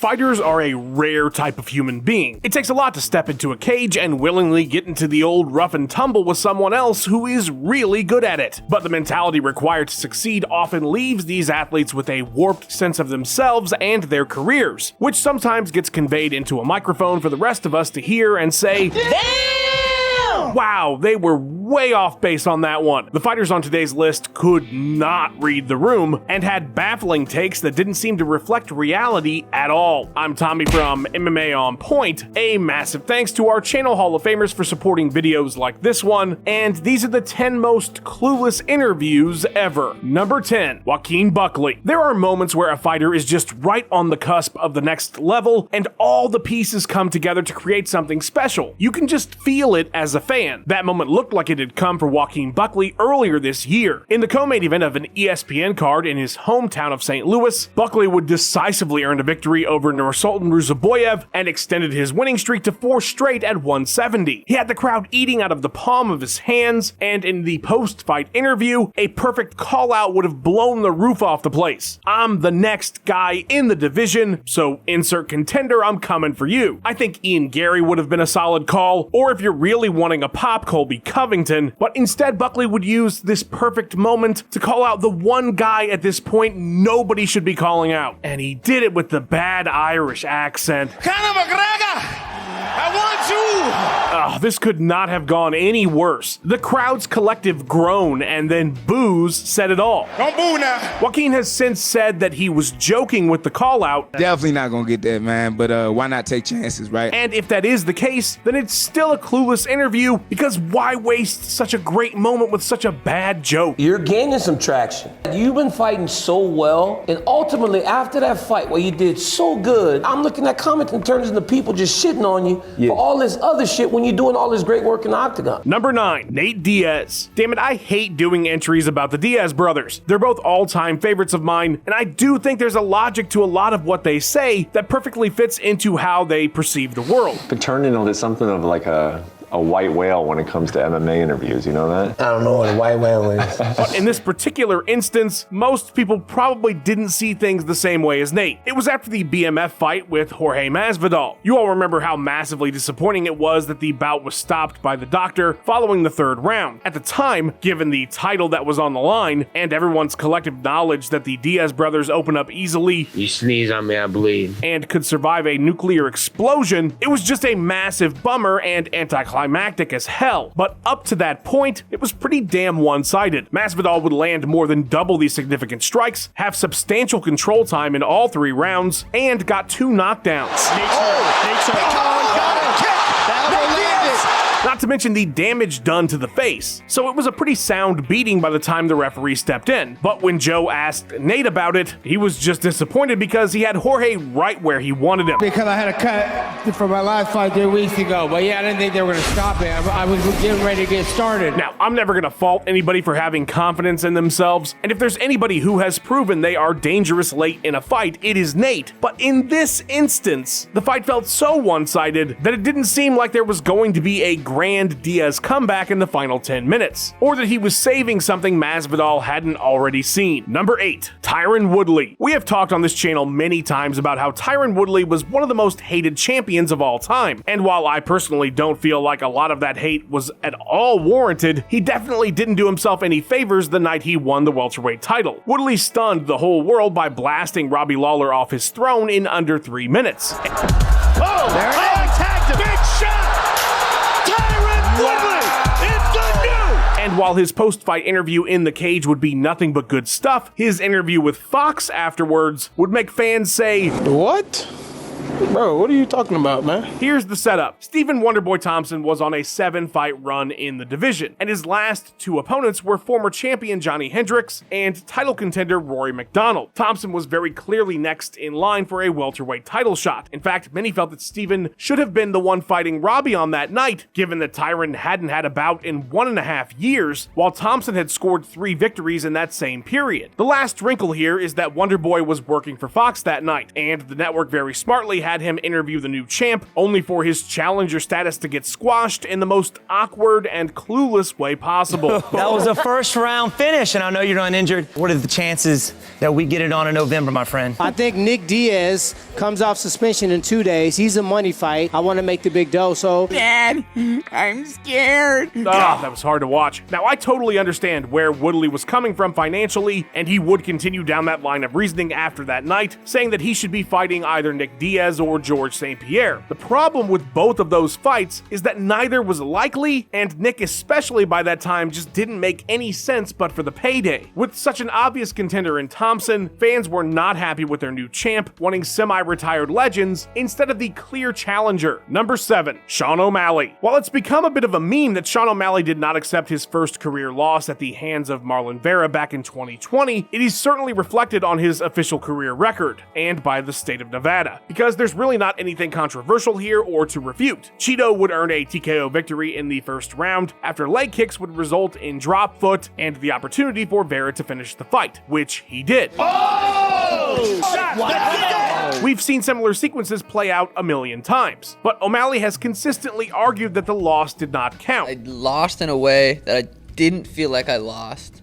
Fighters are a rare type of human being. It takes a lot to step into a cage and willingly get into the old rough and tumble with someone else who is really good at it. But the mentality required to succeed often leaves these athletes with a warped sense of themselves and their careers, which sometimes gets conveyed into a microphone for the rest of us to hear and say, "Damn! Wow, they were way off base on that one." The fighters on today's list could not read the room and had baffling takes that didn't seem to reflect reality at all. I'm Tommy from MMA On Point. A massive thanks to our channel Hall of Famers for supporting videos like this one, and these are the 10 most clueless interviews ever. Number 10, Joaquin Buckley. There are moments where a fighter is just right on the cusp of the next level, and all the pieces come together to create something special. You can just feel it as a fan. That moment looked like it had come for Joaquin Buckley earlier this year. In the co-main event of an ESPN card in his hometown of St. Louis, Buckley would decisively earn a victory over Nursultan Ruziboyev and extended his winning streak to 4 straight at 170. He had the crowd eating out of the palm of his hands, and in the post-fight interview, a perfect call-out would have blown the roof off the place. "I'm the next guy in the division, so insert contender, I'm coming for you." I think Ian Gary would have been a solid call, or if you're really wanting a pop, Colby Covington, but instead Buckley would use this perfect moment to call out the one guy at this point nobody should be calling out. And he did it with the bad Irish accent. Conor McGregor! I want you! This could not have gone any worse. The crowd's collective groan and then boos said it all. Don't boo now. Joaquin has since said that he was joking with the call-out. Definitely not gonna get that, man, but why not take chances, right? And if that is the case, then it's still a clueless interview, because why waste such a great moment with such a bad joke? You're gaining some traction. You've been fighting so well, and ultimately after that fight where you did so good, I'm looking at comments and turns into people just shitting on you for all this other shit when you're doing all this great work in the octagon. Number 9, Nate Diaz. Damn it, I hate doing entries about the Diaz brothers. They're both all-time favorites of mine, and I do think there's a logic to a lot of what they say that perfectly fits into how they perceive the world. But turning into something of like a white whale when it comes to MMA interviews, you know that? I don't know what a white whale is. But in this particular instance, most people probably didn't see things the same way as Nate. It was after the BMF fight with Jorge Masvidal. You all remember how massively disappointing it was that the bout was stopped by the doctor following the 3rd round. At the time, given the title that was on the line, and everyone's collective knowledge that the Diaz brothers open up easily, "You sneeze on me, I bleed," and could survive a nuclear explosion, it was just a massive bummer and anticlimactic as hell. But up to that point, it was pretty damn one-sided. Masvidal would land more than double these significant strikes, have substantial control time in all 3 rounds, and got 2 knockdowns. Not to mention the damage done to the face. So it was a pretty sound beating by the time the referee stepped in. But when Joe asked Nate about it, he was just disappointed because he had Jorge right where he wanted him. Because I had a cut for my last fight 3 weeks ago, but yeah, I didn't think they were going to stop me. I was getting ready to get started. Now, I'm never going to fault anybody for having confidence in themselves, and if there's anybody who has proven they are dangerous late in a fight, it is Nate. But in this instance, the fight felt so one-sided that it didn't seem like there was going to be a grand Diaz comeback in the final 10 minutes, or that he was saving something Masvidal hadn't already seen. Number 8, Tyron Woodley. We have talked on this channel many times about how Tyron Woodley was one of the most hated champions of all time, and while I personally don't feel like a lot of that hate was at all warranted, he definitely didn't do himself any favors the night he won the welterweight title. Woodley stunned the whole world by blasting Robbie Lawler off his throne in under 3 minutes. Oh, there it is. Tagged him. Big shot. Tyron Woodley. It's the new. And while his post-fight interview in the cage would be nothing but good stuff, his interview with Fox afterwards would make fans say, "What? Bro, what are you talking about, man?" Here's the setup. Stephen Wonderboy Thompson was on a 7-fight run in the division, and his last 2 opponents were former champion Johnny Hendricks and title contender Rory McDonald. Thompson was very clearly next in line for a welterweight title shot. In fact, many felt that Stephen should have been the one fighting Robbie on that night, given that Tyron hadn't had a bout in 1.5 years, while Thompson had scored 3 victories in that same period. The last wrinkle here is that Wonderboy was working for Fox that night, and the network very smartly had had him interview the new champ, only for his challenger status to get squashed in the most awkward and clueless way possible. That was a first round finish, and I know you're uninjured. What are the chances that we get it on in November, my friend? I think Nick Diaz comes off suspension in 2 days. He's a money fight. I want to make the big dough, so... Dad, I'm scared. That was hard to watch. Now, I totally understand where Woodley was coming from financially, and he would continue down that line of reasoning after that night, saying that he should be fighting either Nick Diaz or George St. Pierre. The problem with both of those fights is that neither was likely, and Nick especially by that time just didn't make any sense but for the payday. With such an obvious contender in Thompson, fans were not happy with their new champ, wanting semi-retired legends instead of the clear challenger. Number 7, Sean O'Malley. While it's become a bit of a meme that Sean O'Malley did not accept his first career loss at the hands of Marlon Vera back in 2020, it is certainly reflected on his official career record, and by the state of Nevada, because there's really not anything controversial here or to refute. Cheeto would earn a TKO victory in the first round after leg kicks would result in drop foot and the opportunity for Vera to finish the fight, which he did. We've seen similar sequences play out a million times, but O'Malley has consistently argued that the loss did not count. I lost in a way that I didn't feel like I lost.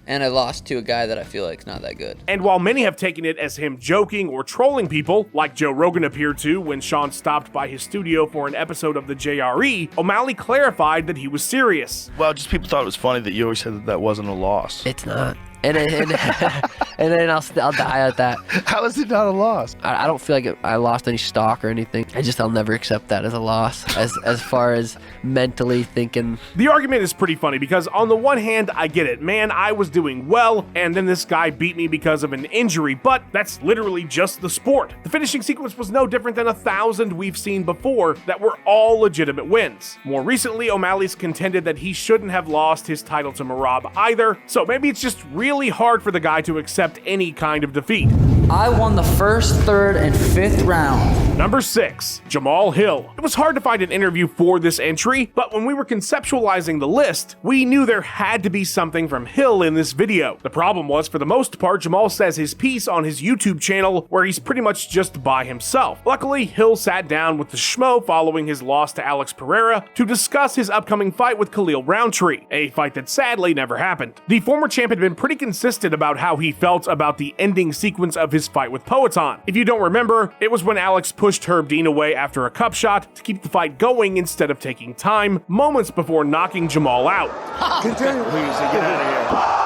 And I lost to a guy that I feel like is not that good. And while many have taken it as him joking or trolling people, like Joe Rogan appeared to when Sean stopped by his studio for an episode of the JRE, O'Malley clarified that he was serious. Well, just people thought it was funny that you always said that wasn't a loss. It's not. And then I'll die at that. How is it not a loss? I don't feel like I lost any stock or anything. I'll never accept that as a loss, as far as mentally thinking. The argument is pretty funny because on the one hand, I get it. Man, I was doing well, and then this guy beat me because of an injury, but that's literally just the sport. The finishing sequence was no different than 1,000 we've seen before that were all legitimate wins. More recently, O'Malley's contended that he shouldn't have lost his title to Merab either, so maybe it's just really hard for the guy to accept any kind of defeat. I won the first, third, and fifth round. Number 6, Jamahal Hill. It was hard to find an interview for this entry, but when we were conceptualizing the list, we knew there had to be something from Hill in this video. The problem was, for the most part, Jamahal says his piece on his YouTube channel where he's pretty much just by himself. Luckily, Hill sat down with the schmo following his loss to Alex Pereira to discuss his upcoming fight with Khalil Roundtree, a fight that sadly never happened. The former champ had been pretty consistent about how he felt about the ending sequence of his fight with Poatan. If you don't remember, it was when Alex pushed Herb Dean away after a cup shot to keep the fight going instead of taking time, moments before knocking Jamahal out. Continue. Please, get out of here.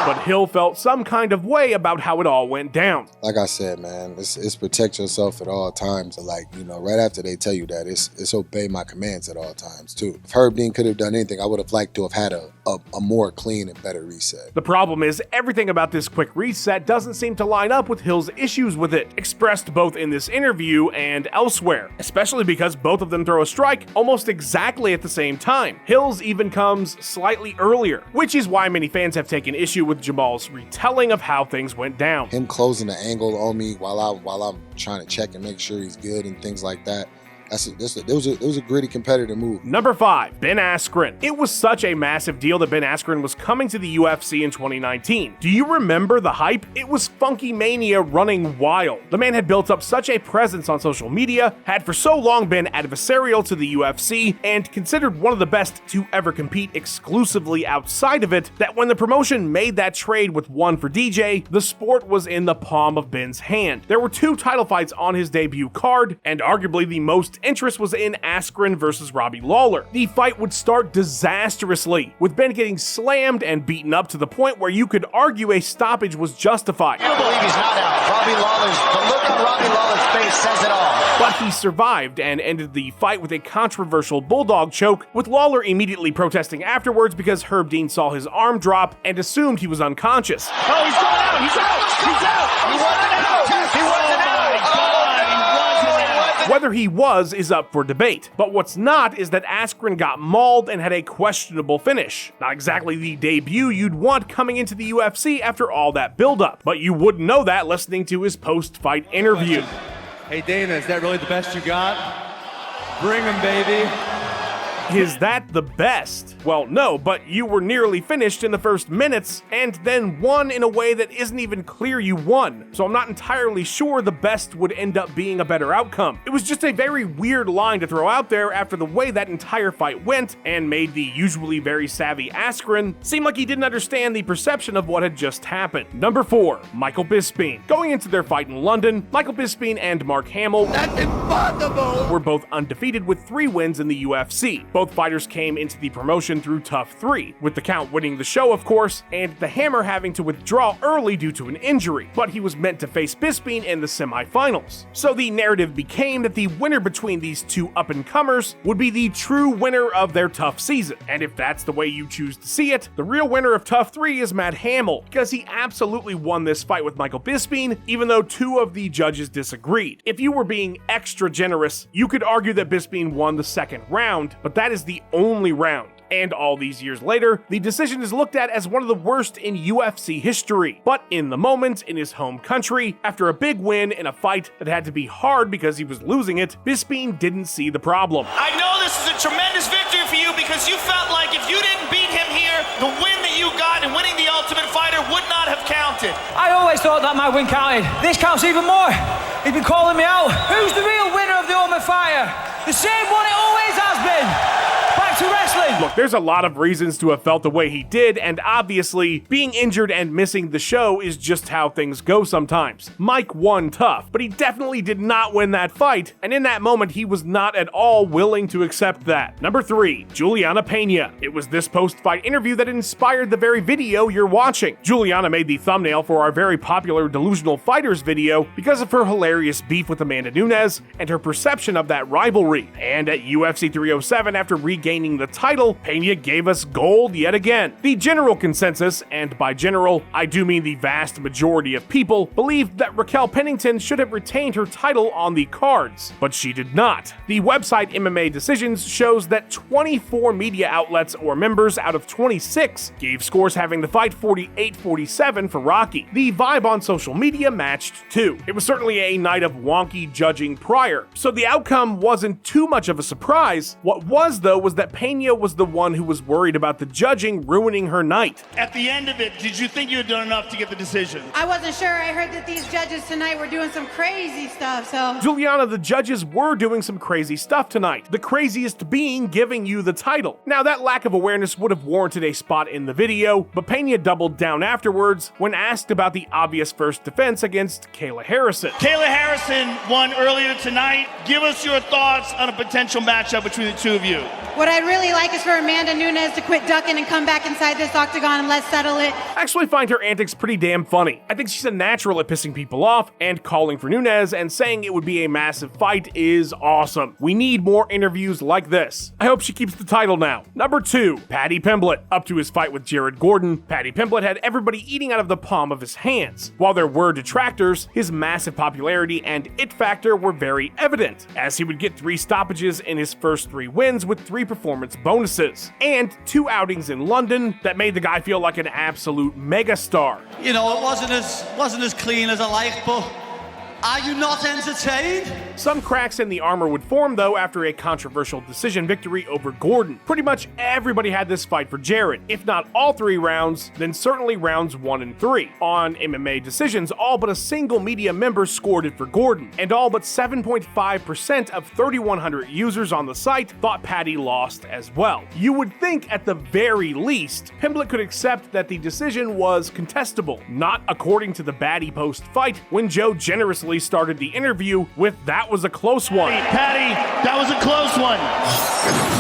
But Hill felt some kind of way about how it all went down. Like I said, man, it's protect yourself at all times. Like, right after they tell you that, it's obey my commands at all times, too. If Herb Dean could have done anything, I would have liked to have had a more clean and better reset. The problem is, everything about this quick reset doesn't seem to line up with Hill's issues with it, expressed both in this interview and elsewhere, especially because both of them throw a strike almost exactly at the same time. Hill's even comes slightly earlier, which is why many fans have taken issue with Jamal's retelling of how things went down. Him closing the angle on me while I'm trying to check and make sure he's good and things like that. It was a gritty competitive move. Number 5, Ben Askren. It was such a massive deal that Ben Askren was coming to the UFC in 2019. Do you remember the hype? It was Funky Mania running wild. The man had built up such a presence on social media, had for so long been adversarial to the UFC, and considered one of the best to ever compete exclusively outside of it, that when the promotion made that trade with one for DJ, the sport was in the palm of Ben's hand. There were 2 title fights on his debut card, and arguably the most interest was in Askren versus Robbie Lawler. The fight would start disastrously, with Ben getting slammed and beaten up to the point where you could argue a stoppage was justified. I believe he's not out. The look on Robbie Lawler's face says it all. But he survived and ended the fight with a controversial bulldog choke, with Lawler immediately protesting afterwards because Herb Dean saw his arm drop and assumed he was unconscious. Oh, he's going out! He's out! He wasn't out! He wasn't out! Whether he was is up for debate, but what's not is that Askren got mauled and had a questionable finish. Not exactly the debut you'd want coming into the UFC after all that buildup, but you wouldn't know that listening to his post-fight interview. Hey Dana, is that really the best you got? Bring him, baby. Is that the best? Well, no, but you were nearly finished in the first minutes, and then won in a way that isn't even clear you won. So I'm not entirely sure the best would end up being a better outcome. It was just a very weird line to throw out there after the way that entire fight went, and made the usually very savvy Askren seem like he didn't understand the perception of what had just happened. Number 4, Michael Bisping. Going into their fight in London, Michael Bisping and Mark Hamill were both undefeated with 3 wins in the UFC. Both fighters came into the promotion through Tough 3, with the Count winning the show, of course, and the Hammer having to withdraw early due to an injury, but he was meant to face Bisping in the semifinals. So the narrative became that the winner between these two up-and-comers would be the true winner of their Tough season. And if that's the way you choose to see it, the real winner of Tough 3 is Matt Hamill, because he absolutely won this fight with Michael Bisping, even though 2 of the judges disagreed. If you were being extra generous, you could argue that Bisping won the second round, but that is the only round. And all these years later, the decision is looked at as one of the worst in UFC history. But in the moment, in his home country, after a big win in a fight that had to be hard because he was losing it, Bisping didn't see the problem. I know this is a tremendous victory for you because you felt like if you didn't beat him here, the win that you got in winning the Ultimate Fighter would not have counted. I always thought that my win counted. This counts even more. He's been calling me out. Who's the real winner of the Ultimate Fighter? The same one it always has been. Back to wrestling. Look, there's a lot of reasons to have felt the way he did, and obviously, being injured and missing the show is just how things go sometimes. Mike won tough, but he definitely did not win that fight, and in that moment, he was not at all willing to accept that. Number 3, Julianna Pena. It was this post-fight interview that inspired the very video you're watching. Julianna made the thumbnail for our very popular Delusional Fighters video because of her hilarious beef with Amanda Nunes and her perception of that rivalry. And at UFC 307, after regaining the title, Pena gave us gold yet again. The general consensus, and by general, I do mean the vast majority of people, believed that Raquel Pennington should have retained her title on the cards, but she did not. The website MMA Decisions shows that 24 media outlets or members out of 26 gave scores having the fight 48-47 for Rocky. The vibe on social media matched too. It was certainly a night of wonky judging prior, so the outcome wasn't too much of a surprise. What was, though, was that Pena was the one who was worried about the judging ruining her night. At the end of it, did you think you had done enough to get the decision? I wasn't sure. I heard that these judges tonight were doing some crazy stuff, so... Julianna, the judges were doing some crazy stuff tonight. The craziest being giving you the title. Now, that lack of awareness would have warranted a spot in the video, but Pena doubled down afterwards when asked about the obvious first defense against Kayla Harrison. Kayla Harrison won earlier tonight. Give us your thoughts on a potential matchup between the two of you. What I'd really like is for Amanda Nunes to quit ducking and come back inside this octagon and let's settle it. I actually find her antics pretty damn funny. I think she's a natural at pissing people off, and calling for Nunes and saying it would be a massive fight is awesome. We need more interviews like this. I hope she keeps the title now. Number 2, Paddy Pimblett. Up to his fight with Jared Gordon, Paddy Pimblett had everybody eating out of the palm of his hands. While there were detractors, his massive popularity and it factor were very evident, as he would get 3 stoppages in his first 3 wins with 3 performance bonuses, and 2 outings in London that made the guy feel like an absolute megastar. You know, it wasn't as clean as I like, but are you not entertained? Some cracks in the armor would form, though, after a controversial decision victory over Gordon. Pretty much everybody had this fight for Jared. If not all 3 rounds, then certainly rounds 1 and 3. On MMA Decisions, all but a single media member scored it for Gordon, and all but 7.5% of 3,100 users on the site thought Paddy lost as well. You would think, at the very least, Pimblett could accept that the decision was contestable, not according to the baddie post-fight, when Joe generously started the interview with "That was a close one." Paddy, that was a close one.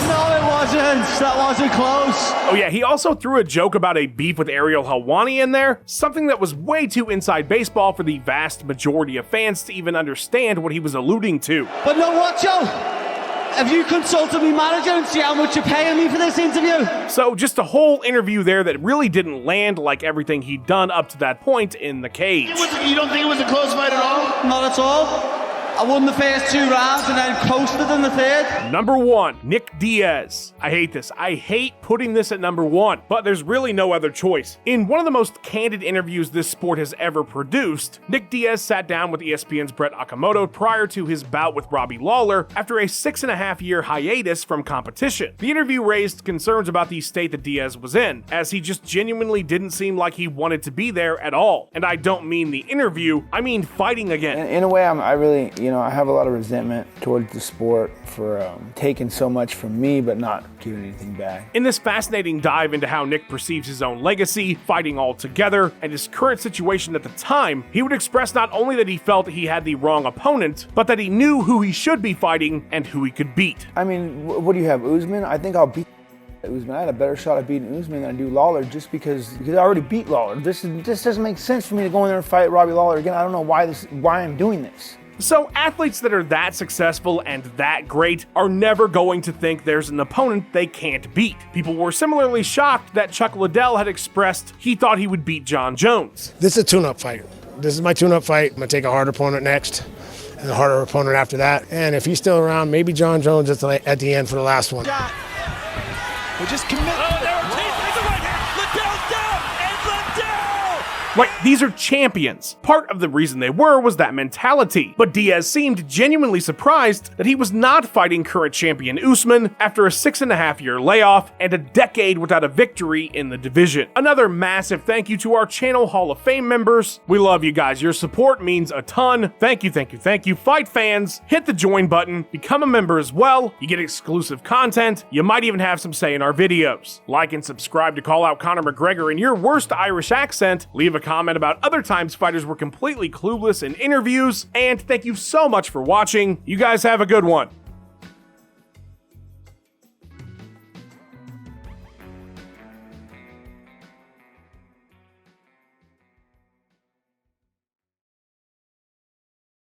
No, it wasn't. That wasn't close. Oh yeah, he also threw a joke about a beef with Ariel Helwani in there, something that was way too inside baseball for the vast majority of fans to even understand what he was alluding to. But know what, Joe? Have you consulted me manager and see how much you're paying me for this interview? So just a whole interview there that really didn't land like everything he'd done up to that point in the cage. You don't think it was a close fight at all? Not at all. I won the first 2 rounds and then coasted in the third. Number 1, Nick Diaz. I hate this. I hate putting this at number 1, but there's really no other choice. In one of the most candid interviews this sport has ever produced, Nick Diaz sat down with ESPN's Brett Okamoto prior to his bout with Robbie Lawler after a 6.5-year hiatus from competition. The interview raised concerns about the state that Diaz was in, as he just genuinely didn't seem like he wanted to be there at all. And I don't mean the interview, I mean fighting again. In a way, I really, I have a lot of resentment towards the sport for taking so much from me but not giving anything back. In this fascinating dive into how Nick perceives his own legacy, fighting altogether, and his current situation at the time, he would express not only that he felt he had the wrong opponent, but that he knew who he should be fighting and who he could beat. I mean, what do you have, Usman? I think I'll beat Usman. I had a better shot at beating Usman than I do Lawler just because I already beat Lawler. This doesn't make sense for me to go in there and fight Robbie Lawler again. I don't know why I'm doing this. So athletes that are that successful and that great are never going to think there's an opponent they can't beat. People were similarly shocked that Chuck Liddell had expressed he thought he would beat John Jones. This is a tune-up fight. This is my tune-up fight. I'm going to take a harder opponent next and a harder opponent after that. And if he's still around, maybe John Jones at the end for the last one. We'll just commit. Oh, there are teeth. Right here. Liddell's down, and Liddell! Right, these are champions. Part of the reason they were was that mentality, but Diaz seemed genuinely surprised that he was not fighting current champion Usman after a 6.5-year layoff and a decade without a victory in the division. Another massive thank you to our channel Hall of Fame members. We love you guys. Your support means a ton. Thank you, thank you, thank you. Fight fans, hit the join button, become a member as well. You get exclusive content. You might even have some say in our videos. Like and subscribe to call out Conor McGregor in your worst Irish accent. Leave a comment about other times fighters were completely clueless in interviews, and thank you so much for watching. You guys have a good one.